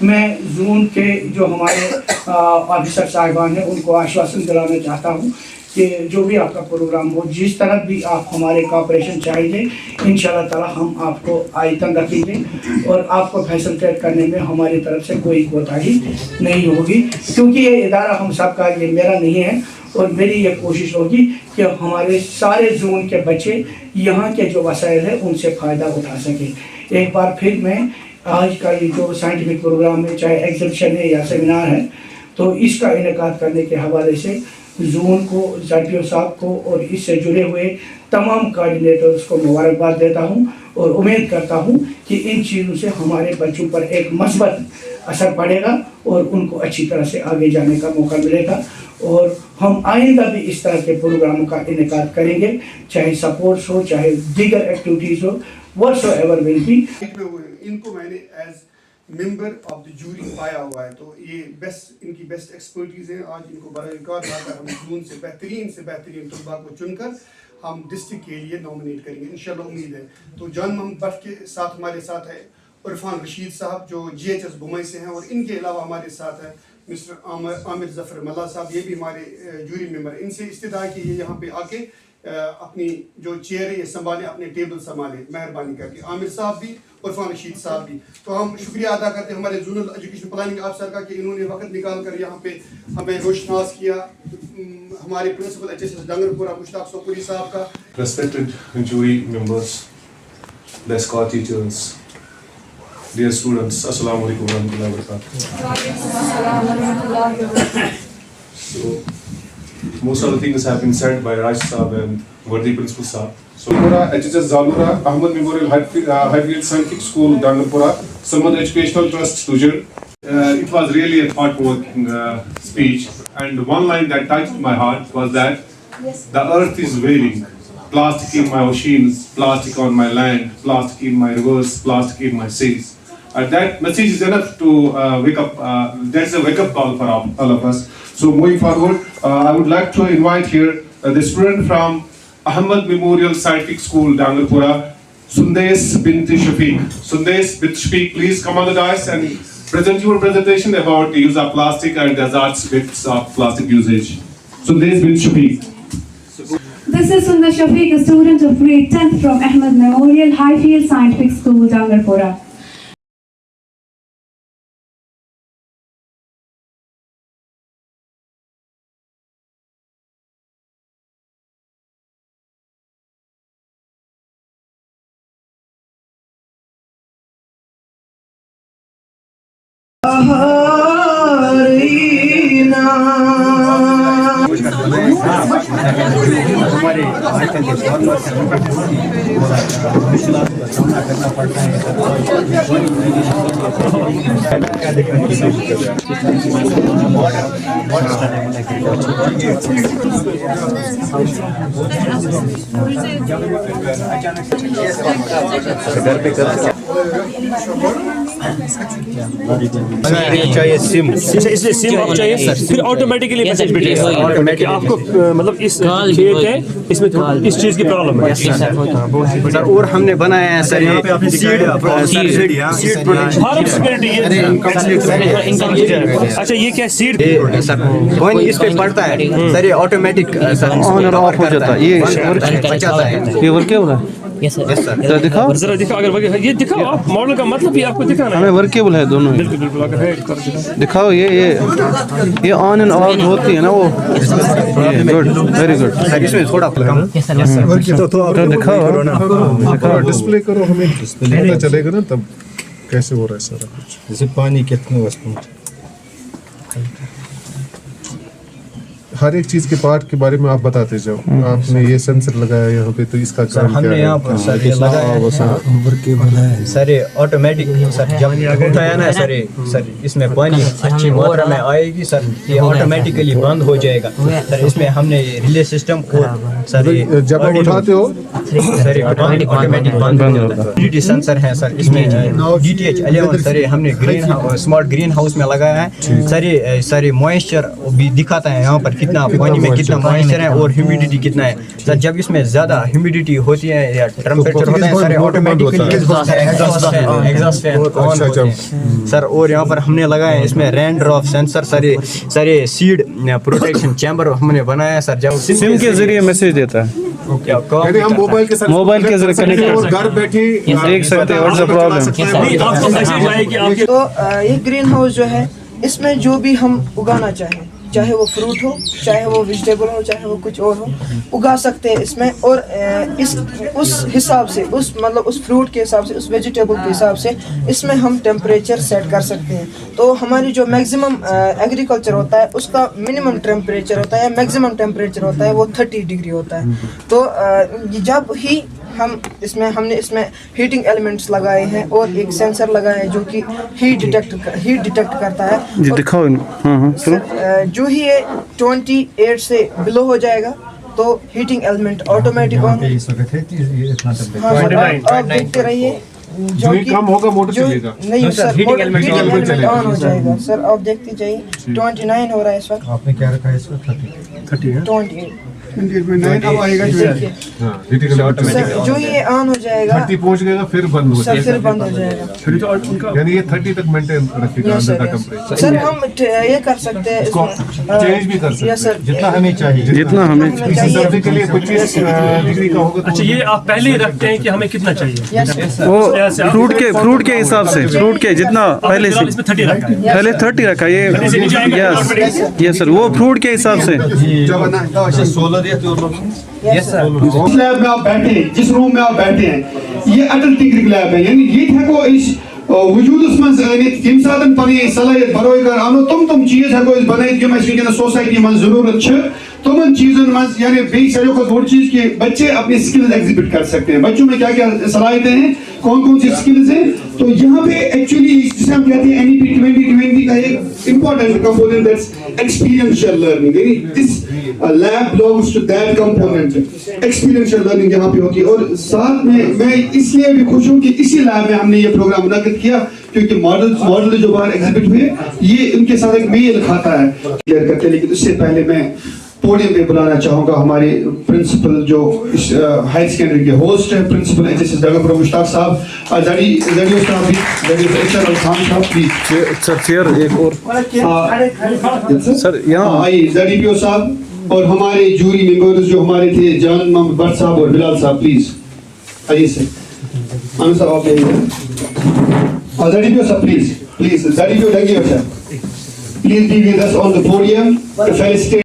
میں زون کے جو ہمارے آفیسر صاحبان ہیں ان کو آشواسن دلانا چاہتا ہوں کہ جو بھی آپ کا پروگرام ہو، جس طرح بھی آپ ہمارے کوآپریشن چاہیے، انشاءاللہ تعالی ہم آپ کو آئیتن رکھیں گے اور آپ کو فیسلٹیٹ کرنے میں ہماری طرف سے کوئی کوتاہی نہیں ہوگی، کیونکہ یہ ادارہ ہم سب کا، یہ میرا نہیں ہے، اور میری یہ کوشش ہوگی کہ ہمارے سارے زون کے بچے یہاں کے جو وسائل ہیں ان سے فائدہ اٹھا سکیں۔ ایک بار پھر میں آج کا یہ جو سائنٹیفک پروگرام ہے، چاہے ایگزیبیشن ہے یا سیمینار ہے، تو اس کا انعقاد کرنے کے حوالے سے زون کو، زڈپیو صاحب کو اور اس سے جڑے ہوئے تمام کوآرڈینیٹرز کو مبارکباد دیتا ہوں اور امید کرتا ہوں کہ ان چیزوں سے ہمارے بچوں پر ایک مثبت اثر پڑے گا اور ان کو اچھی طرح سے آگے جانے کا موقع ملے گا، اور ہم آئندہ بھی اس طرح کے پروگراموں کا انعقاد کریں گے، چاہے سپورٹس ہو، چاہے دیگر activities who, whatsoever will be۔ ان کو میں نے ایز ممبر آف دی جوری پایا ہوا ہے، تو یہ ان کی بیسٹ ایکسپرٹیز ہیں۔ آج ان کو برائے کار لا کر ہم زون سے بہترین طلباء کو چن کر ہم ڈسٹرکٹ کے لیے نامنیٹ کریں گے، انشاءاللہ امید ہے۔ تو جان محمد بٹ کے ساتھ ہمارے ساتھ ہے عرفان رشید صاحب جو GHS بمئی سے ہیں، اور ان کے علاوہ ہمارے ساتھ ہے مسٹر عامر ظفر ملا صاحب، یہ بھی ہمارے جوری ممبر۔ ان سے استدعا ہے کہ یہ یہاں پہ آ کے اپنی جو چیئر ہے یہ سنبھالیں، اپنے ٹیبل سنبھالیں، مہربانی کر کے۔ عامر صاحب بھی، عرفان رشید صاحب بھی۔ تو ہم شکریہ ادا کرتے ہیں ہمارے زونل ایجوکیشن پلاننگ افسر کا کہ انہوں نے وقت نکال کر یہاں پہ ہمیں روشناس کیا، ہمارے پرنسپل HSS ڈنگر پورہ مشتاق سوپوری صاحب کا۔ Respected jury members, blessed core teachers, dear students, Assalamu alaikum warahmatullahi wabarakatuh. So, most of the things have been said by Raj Saab and Vardi Principal Saab. So, HSS Zalura, Ahmad Memorial Highfield Scientific School, Dangarpura, Samad Educational Trust, Tujar. It was really a thought-provoking speech, and one line that touched my heart was that the earth is wailing. Plastic in my oceans, plastic on my land, plastic in my rivers, plastic in my seas. That message is enough to wake up. That's a wake-up call for all of us. So moving forward, I would like to invite here the student from Ahmad Memorial Scientific School, Dangarpura, Sundes Binti Shafiq. Sundes Binti Shafiq, please come on the dais and present your presentation about the use of plastic and the hazards of plastic usage. Sundes Binti Shafiq. This is Sundes Shafiq, a student of grade 10th from Ahmad Memorial Highfield Scientific School, Dangarpura. ہمارے آج کل کے دور میں مشکلات کا سامنا کرنا پڑتا ہے۔ چاہیے سم، اس لیے سم آپ چاہیے، پھر آٹومیٹکلی میسج بھیجے گا کہ آپ کو مطلب اس کھیت ہے، اس میں اس چیز کی پرابلم ہے سر۔ اور ہم نے بنایا ہے سر یہ سیڈ اچھا یہ کیا سیڈ سر، پانی اس پہ پڑتا ہے سر، یہ آٹومیٹک آن اور آف ہو جاتا ہے، یہ بچاتا ہے۔ یہ ورک کیا بولا؟ دکھاؤ ذرا، دکھاؤ اگر یہ دکھاؤ آپ ماڈل کا مطلب یہ آپ کو دکھانا ہے، ہمیں ورکیبل ہے دونوں، بالکل بالکل اگر ہے دکھاؤ۔ یہ آن اینڈ آف ہوتی ہے نا، وہ گڈ، ویری گڈ سر۔ اس میں تھوڑا دکھاؤ، ڈسپلے کرو، ہمیں پتہ چلے گا نا تب کیسے ہو رہا ہے سارا کچھ۔ جیسے پانی کتنے وسط ہر ایک چیز کے پارٹ کے بارے میں آپ بتاتے جاؤ۔ آپ نے یہ سینسر لگایا یہاں پہ، تو اس کا کام ہم کیا نے ہے؟ یہاں پر سر یہ لگایا سر آٹومیٹک سر، جب اٹھایا نا سر اس میں پانی اچھی ماترا میں آئے گی سر، یہ آٹومیٹکلی بند ہو جائے گا سر۔ اس میں ہم نے ریلے سسٹم کو سر، جب آپ اٹھاتے ہو سر آٹومیٹک بند ہو جاتا ہے۔ ڈی سینسر ہے سر، اس میں DTH 11 سر ہم نے اسمارٹ گرین ہاؤس میں لگایا ہے سر۔ سر موئسچر بھی دکھاتا ہے یہاں پر کتنا پانی میں کتنا مائسچر ہے اور ہیومیڈیٹی کتنا ہے سر. جب اس میں زیادہ ہیومیڈیٹی ہوتی ہے یا ٹیمپریچر ہوتا ہے سر آٹومیٹکلی ایگزاسٹ فین آن ہوتے ہیں سر. اور یہاں پر ہم نے لگایا ہے اس میں رین ڈراپ سینسر سارے سیڈ پروٹیکشن چیمبر ہم نے بنایا ہے سر. جب سم کے ذریعے میسج دیتا ہے, یعنی ہم موبائل کے ساتھ موبائل کے ذریعے کنیکٹ کر اور گھر بیٹھے دیکھ سکتے ہیں واٹس پرابلم. تو یہ گرین ہاؤس جو ہے اس میں جو بھی ہم اگانا چاہیں, چاہے وہ فروٹ ہو, چاہے وہ ویجیٹیبل ہو, چاہے وہ کچھ اور ہو, اگا سکتے ہیں اس میں. اور اس حساب سے مطلب اس فروٹ کے حساب سے, اس ویجیٹیبل کے حساب سے اس میں ہم ٹیمپریچر سیٹ کر سکتے ہیں. تو ہماری جو میگزیمم ایگریکلچر ہوتا ہے اس کا منیمم ٹیمپریچر ہوتا ہے, میگزیمم ٹیمپریچر ہوتا ہے وہ 30 ڈگری ہوتا ہے. تو جب ہی ہم نے اس میں ہیٹنگ ایلیمنٹس لگائے ہیں اور ایک سینسر لگایا ہے جو کہ ہیٹ ڈیٹیکٹ کرتا ہے. جی دکھاؤ. جو ہی یہ 28 سے بلو ہو جائے گا تو ہیٹنگ ایلیمنٹ آٹومیٹک آن. آپ دیکھتے رہیے جو ہی کم ہوگا موٹر چلے گا. نہیں سر, ہیٹنگ ایلیمنٹ آن ہو جائے گا سر. آپ دیکھتے جائیے 29 ہو رہا ہے اس وقت. آپ نے کیا رکھا ہے اس وقت 30 ہے 28 اب آئے گا جو یہ آن ہو جائے گا 30 پہنچ گئے گا پھر بند ہو جائے پھر بند ہو جائے گا. یعنی یہ 30 تک مینٹین رکھے گا اندر کا ٹیمپریچر. سر ہم یہ کر سکتے ہیں اس کو چینج بھی کر سکتے ہیں جتنا ہمیں چاہیے. جتنا ہمیں کسی سبزی کے لیے 25 ڈگری کا ہوگا. اچھا یہ آپ پہلے ہی رکھتے ہیں کہ ہمیں کتنا چاہیے؟ وہ فروٹ کے حساب سے, فروٹ کے جتنا پہلے سے اس میں 30 رکھا ہے, پہلے 30 رکھا یہ. یس سر, وہ فروٹ کے حساب سے. جس لیب میں آپ بیٹھے ہیں, جس روم میں آپ بیٹھے ہیں, یہ اٹل ٹنکرنگ لیب ہے. یعنی یہ ہیکو اس وجودس من ٲنِتھ ییٚمہِ ساتہٕ پنٕنۍ صلٲحیت بروے کر انو تم چیز ہیکو أسۍ بنٲیِتھ یِم اَسہِ وٕنکیٚنس سوسایٹی منٛز ضروٗرت چھِ. تمن چیزن منٛز یعنی بیٚیہِ ساروی کھۄتہٕ بوٚڑ چیز کہ بچے اپنے اسکلز ایگزبٹ کر سکتے ہیں. بچوں میں کیا کیا صلاحیتیں ہیں, کون سی اسکلز ہیں. تو یہاں پہ ایکچولی جسے ہم کہتے ہیں NEP 2020 کا ایک important component that's experiential learning. یعنی this lab belongs to that component. Experiential learning یہاں پہ ہوتی ہے. اور ساتھ میں اس لیے بھی خوش ہوں کہ اسی لیب میں ہم نے یہ پروگرام منعقد کیا کیونکہ ماڈل جو باہر ایگزبٹ ہوئے یہ ان کے ساتھ ایک میل کھاتا ہے کلیئر کرتے ہیں. لیکن اس سے پہلے میں پوڈیم پہ بلانا چاہوں گا ہمارے پرنسپل جو ہائی سیکنڈری کے ہوسٹ ہیں, پرنسپل HSS ڈگمپورہ مشتاق صاحب, زڑیو صاحب بھی, زڑیو خان صاحب بھی. سر چیئر ایک اور سر یہاں آئیے ZDPO صاحب اور ہمارے جوری ممبرز جو ہمارے تھے جان محمد بٹ صاحب اور بلال صاحب, پلیز آئیے سر. آنند صاحب آپ آئیے. ZDPO صاحب پلیز ZDPO ڈگیو صاحب please be with us on the podium to felicitate